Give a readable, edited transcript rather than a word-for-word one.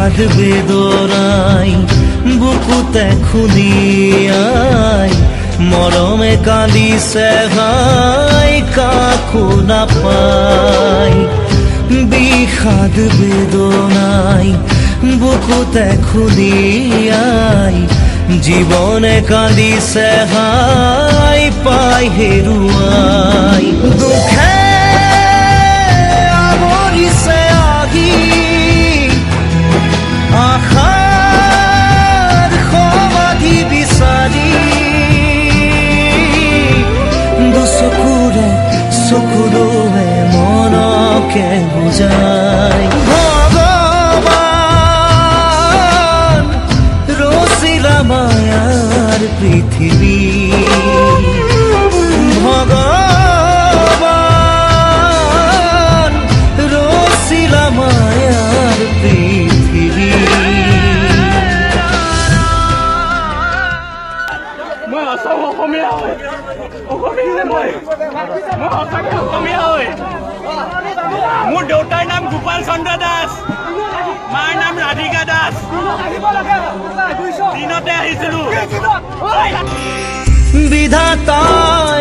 বিষাদ বেদনাই বুকুতে খুলিয়াই মৰমে কান্দিছে ভাই কাকো নাপাই বিষাদ বেদনাই বুকুতে খুলিয়াই জীবনে কান্দিছে হাই পাই হেৰুৱাই দুখে আৱৰিছে আহি আশাৰ সমাধি বিচাৰি দুচকুৰে চকুৰে মনকে বুজাই ভগৱান ৰচিলা মায়াৰ পৃথিৱী ভগৱান ৰচিলা মায়াৰ পৃথিৱী মই আছাম অসমীয়া হয় মই সঁচাকৈ অসমীয়া হয় মোৰ দেউতাৰ নাম গোপাল চন্দ্ৰ দাস মাৰ নাম ৰাধিকা দাস দিনতে আহিছিলোঁ বিধাতাই